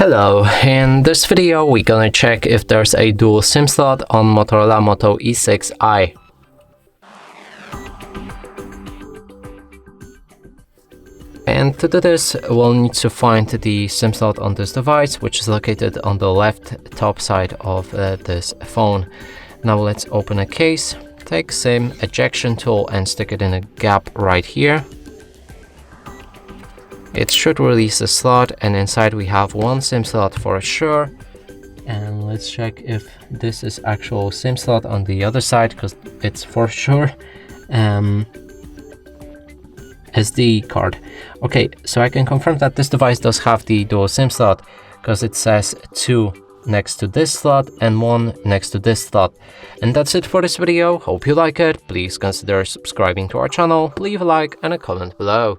Hello, in this video we're gonna check if there's a dual SIM slot on Motorola Moto E6i. And to do this, we'll need to find the SIM slot on this device, which is located on the left top side of this phone. Now let's open a case, take SIM ejection tool and stick it in a gap right here. It should release the slot, and inside we have one SIM slot for sure. And let's check if this is actual SIM slot on the other side, because it's for sure SD card. Okay, so I can confirm that this device does have the dual SIM slot, because it says 2 next to this slot and 1 next to this slot. And that's it for this video. Hope you like it. Please consider subscribing to our channel, leave a like and a comment below.